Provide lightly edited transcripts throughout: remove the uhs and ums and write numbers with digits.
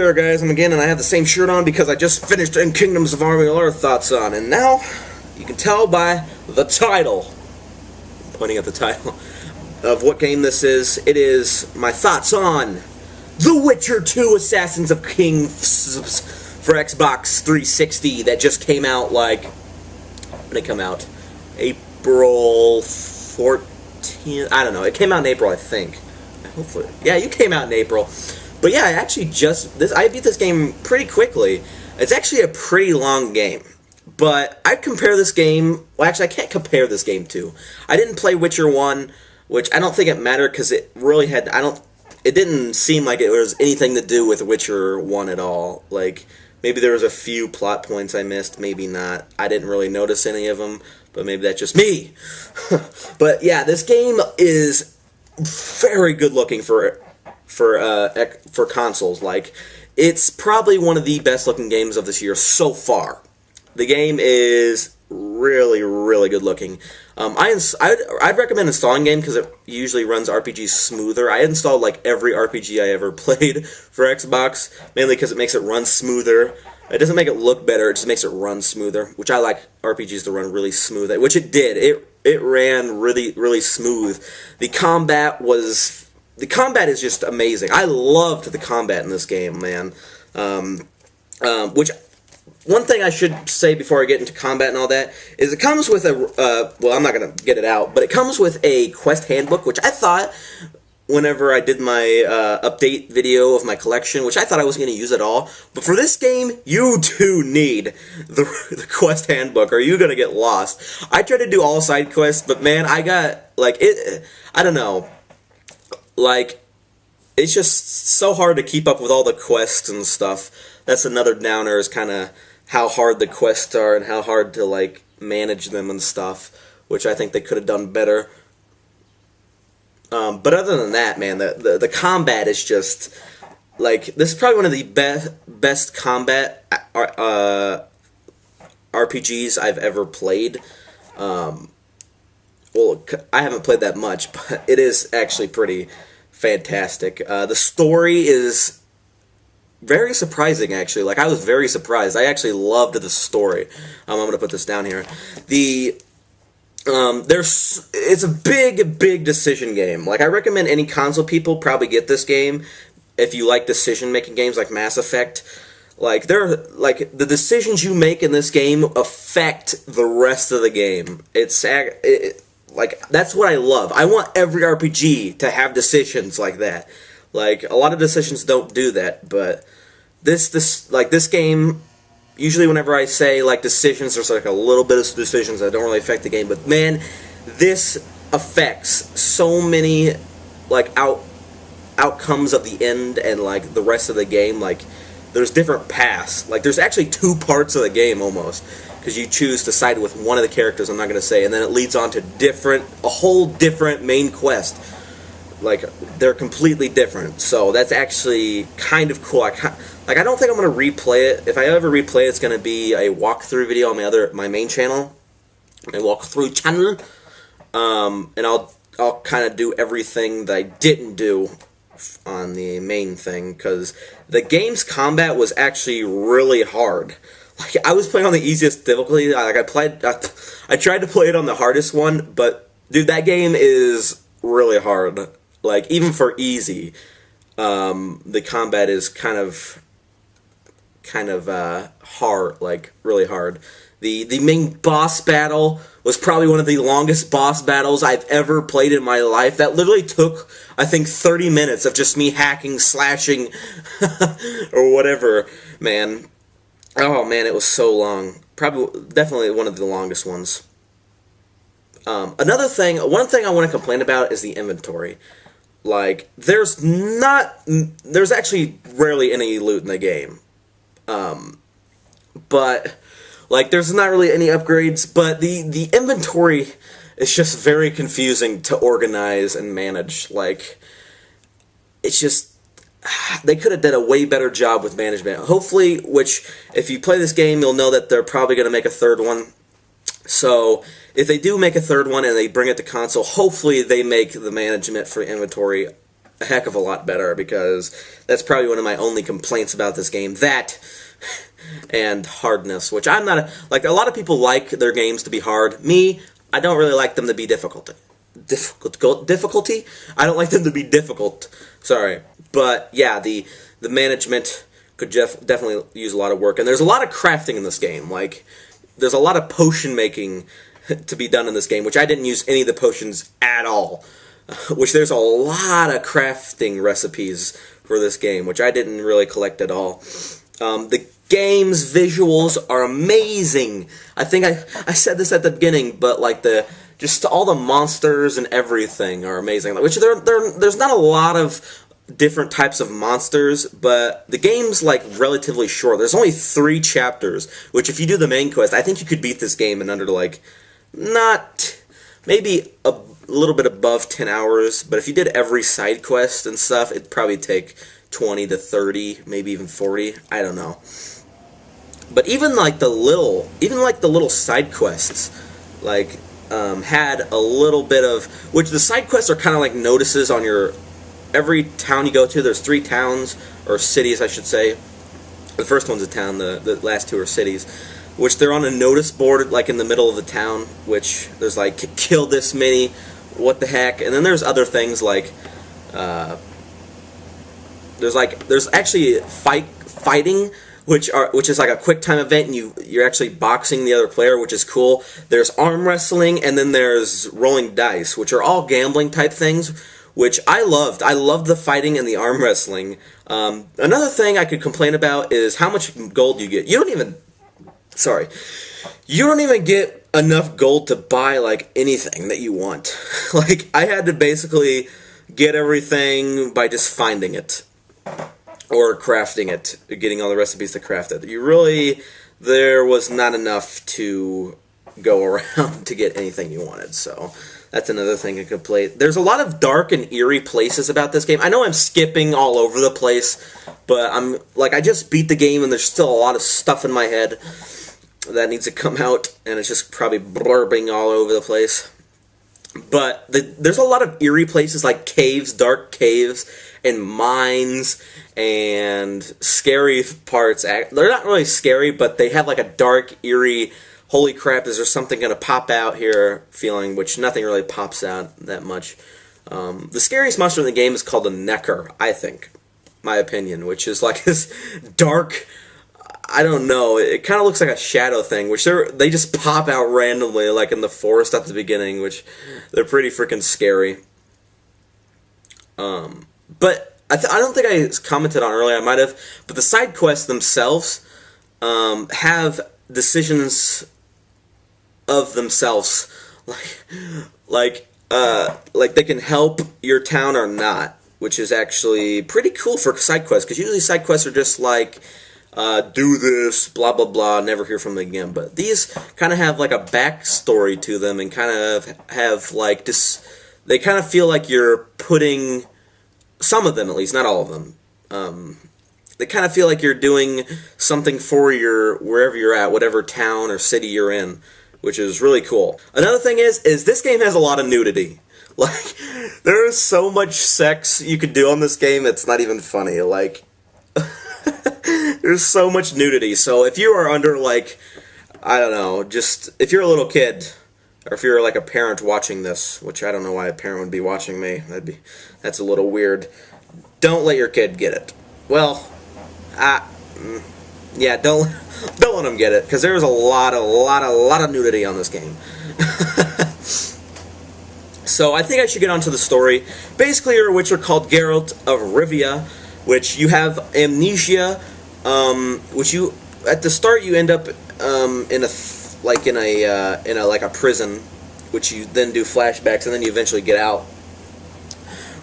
there, guys, I'm again, and I have the same shirt on because I just finished in Kingdoms of Army Lore Thoughts on, and now, you can tell by the title, I'm pointing at the title, of what game this is. It is my thoughts on The Witcher 2 Assassins of Kings for Xbox 360 that just came out, like, when did it come out? April 14th? I don't know, it came out in April, I think. Hopefully. Yeah, you came out in April. But yeah, I actually I beat this game pretty quickly. It's actually a pretty long game. But I'd compare this game, well actually I can't compare this game to. I didn't play Witcher 1, which I don't think it mattered because it really had, it didn't seem like it was anything to do with Witcher 1 at all. Like, maybe there was a few plot points I missed, maybe not. I didn't really notice any of them, but maybe that's just me. But yeah, this game is very good looking for consoles. Like, it's probably one of the best looking games of this year so far. The game is really, really good looking. I'd recommend installing the game because it usually runs RPGs smoother. I installed like every RPG I ever played for Xbox, mainly because it makes it run smoother. It doesn't make it look better, it just makes it run smoother, which I like RPGs to run really smooth, which it did. It ran really, really smooth. The combat is just amazing. I loved the combat in this game, man. Which, one thing I should say before I get into combat and all that, is it comes with a, well, I'm not going to get it out, but it comes with a quest handbook, which I thought, whenever I did my update video of my collection, which I thought I wasn't going to use at all, but for this game, you do need the quest handbook, or you're going to get lost. I tried to do all side quests, but man, I got, like, I don't know, like, it's just so hard to keep up with all the quests and stuff. That's another downer, is kind of how hard the quests are and how hard to, like, manage them and stuff, which I think they could have done better. But other than that, man, the combat is just, like, this is probably one of the best combat RPGs I've ever played. Well, I haven't played that much, but it is actually pretty fantastic. The story is very surprising, actually. Like, I was very surprised. I actually loved the story. I'm going to put this down here. It's a big decision game. Like, I recommend any console people probably get this game if you like decision-making games like Mass Effect. Like, the decisions you make in this game affect the rest of the game. Like, that's what I love. I want every RPG to have decisions like that. Like, a lot of decisions don't do that, but this game, usually whenever I say, like, decisions, there's, like, a little bit of decisions that don't really affect the game, but, man, this affects so many, like, outcomes of the end and, like, the rest of the game. Like, there's different paths. Like, there's actually two parts of the game, almost, because you choose to side with one of the characters, I'm not going to say, and then it leads on to a whole different main quest. Like, they're completely different, so that's actually kind of cool. I don't think I'm going to replay it. If I ever replay it, it's going to be a walkthrough video on my main channel, my walkthrough channel, and I'll kind of do everything that I didn't do on the main thing, because the game's combat was actually really hard. Like, I was playing on the easiest difficulty. Like, I tried to play it on the hardest one, but dude, that game is really hard. Like, even for easy, the combat is kind of hard, like, really hard. The main boss battle was probably one of the longest boss battles I've ever played in my life. That literally took, I think, 30 minutes of just me hacking, slashing, or whatever, man. Oh, man, it was so long. Definitely one of the longest ones. One thing I want to complain about is the inventory. Like, there's actually rarely any loot in the game. But, like, there's not really any upgrades, but the inventory is just very confusing to organize and manage. Like, it's just, they could have done a way better job with management. Hopefully, which, if you play this game, you'll know that they're probably going to make a third one. So, if they do make a third one and they bring it to console, hopefully they make the management for inventory a heck of a lot better, because that's probably one of my only complaints about this game. That and hardness, which I'm not like. A lot of people like their games to be hard. Me, I don't really like them to be difficult. Difficulty? I don't like them to be difficult. Sorry. But yeah, the management could definitely use a lot of work, and there's a lot of crafting in this game. Like, there's a lot of potion making to be done in this game, which I didn't use any of the potions at all. Which there's a lot of crafting recipes for this game, which I didn't really collect at all. The game's visuals are amazing. I think I said this at the beginning, but like just all the monsters and everything are amazing. Which there's not a lot of different types of monsters, but the game's like relatively short. There's only 3 chapters, which if you do the main quest, I think you could beat this game in under like maybe a little bit above 10 hours, but if you did every side quest and stuff, it'd probably take 20 to 30, maybe even 40, I don't know. But even like the little side quests, like, had a little bit of, which the side quests are kind of like notices on every town you go to. There's 3 towns, or cities I should say. The first one's a town, the last 2 are cities, which they're on a notice board like in the middle of the town, which there's like, kill this many, what the heck, and then there's other things like, there's actually fighting, which is like a quick time event, and you're actually boxing the other player, which is cool. There's arm wrestling, and then there's rolling dice, which are all gambling type things, which I loved. I loved the fighting and the arm wrestling. Another thing I could complain about is how much gold you get. You don't even get enough gold to buy like anything that you want. Like, I had to basically get everything by just finding it or crafting it, getting all the recipes to craft it. There was not enough to go around to get anything you wanted, so that's another thing I could play. There's a lot of dark and eerie places about this game. I know I'm skipping all over the place, but I just beat the game and there's still a lot of stuff in my head that needs to come out, and it's just probably blurbing all over the place. But there's a lot of eerie places like caves, dark caves, and mines, and scary parts. They're not really scary, but they have like a dark, eerie, holy crap, is there something going to pop out here feeling, which nothing really pops out that much. The scariest monster in the game is called a Necker, I think, my opinion, which is like this dark, I don't know, it kind of looks like a shadow thing, which they just pop out randomly, like in the forest at the beginning, which they're pretty freaking scary. But I don't think I commented on earlier, I might have, but the side quests themselves have decisions of themselves, like they can help your town or not, which is actually pretty cool for side quests, because usually side quests are just like, do this, blah blah blah, never hear from them again. But these kind of have like a backstory to them, and kind of have like this. They kind of feel like you're putting, some of them at least, not all of them. They kind of feel like you're doing something for wherever you're at, whatever town or city you're in, which is really cool. Another thing is this game has a lot of nudity. Like, there is so much sex you could do on this game, it's not even funny. Like, there's so much nudity. So if you are under, like, I don't know, just if you're a little kid, or if you're like a parent watching this, which I don't know why a parent would be watching me, that's a little weird. Don't let your kid get it. Well, yeah, don't let them get it, because there's a lot of nudity on this game. So I think I should get onto the story. Basically, you're a witcher called Geralt of Rivia, which you have amnesia, which you at the start you end up in a prison, which you then do flashbacks, and then you eventually get out.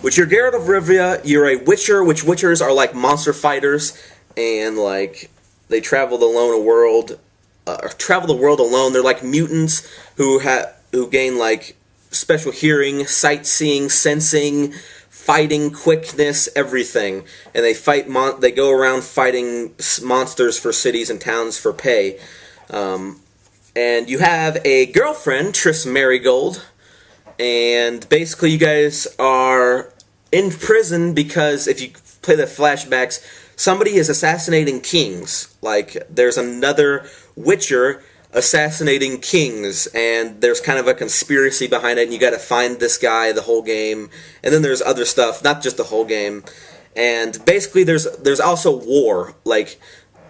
Which you're Geralt of Rivia. You're a witcher, which witchers are like monster fighters, and like they travel the world alone. They're like mutants who gain like special hearing, sightseeing, sensing, fighting, quickness, everything, and they go around fighting monsters for cities and towns for pay. And you have a girlfriend, Triss Merigold, and basically you guys are in prison because if you play the flashbacks, somebody is assassinating kings. Like, there's another Witcher assassinating kings, and there's kind of a conspiracy behind it, and you gotta find this guy the whole game. And then there's other stuff, not just the whole game. And basically there's also war. Like,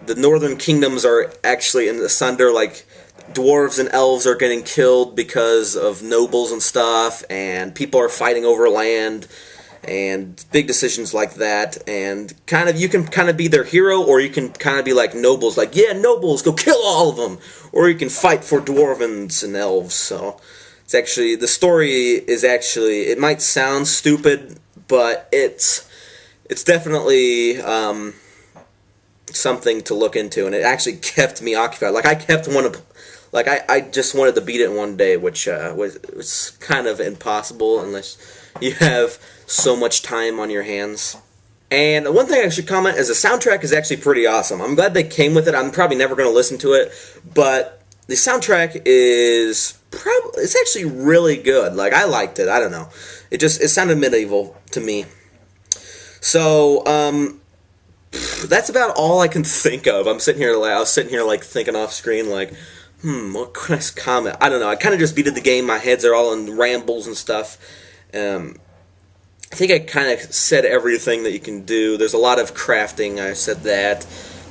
the northern kingdoms are actually in the asunder, like, dwarves and elves are getting killed because of nobles and stuff, and people are fighting over land, and big decisions like that. And kind of, you can kind of be their hero, or you can kind of be like nobles, like, yeah, nobles, go kill all of them, or you can fight for dwarvens and elves. So it's actually, the story is actually, it might sound stupid, but it's definitely something to look into, and it actually kept me occupied. Like, I just wanted to beat it in one day, which was kind of impossible unless you have so much time on your hands. And one thing I should comment is the soundtrack is actually pretty awesome. I'm glad they came with it. I'm probably never going to listen to it, but the soundtrack it's actually really good. Like, I liked it. I don't know. It sounded medieval to me. So, that's about all I can think of. I was sitting here like thinking off screen, like, what can I comment? I don't know. I kind of just beated the game. My heads are all in rambles and stuff. I think I kind of said everything that you can do. There's a lot of crafting. I said that.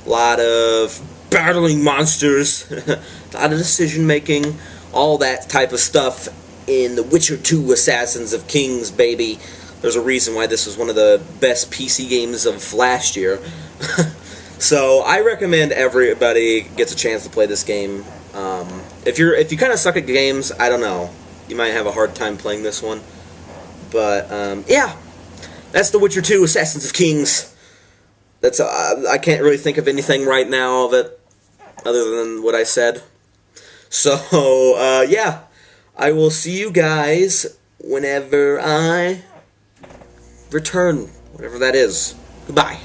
A lot of battling monsters. A lot of decision making. All that type of stuff in The Witcher 2 Assassins of Kings, baby. There's a reason why this was one of the best PC games of last year. So I recommend everybody gets a chance to play this game. If you kind of suck at games, I don't know, you might have a hard time playing this one. But yeah, that's The Witcher 2 Assassins of Kings. That's I can't really think of anything right now of it other than what I said. So yeah, I will see you guys whenever I return, whatever that is. Goodbye.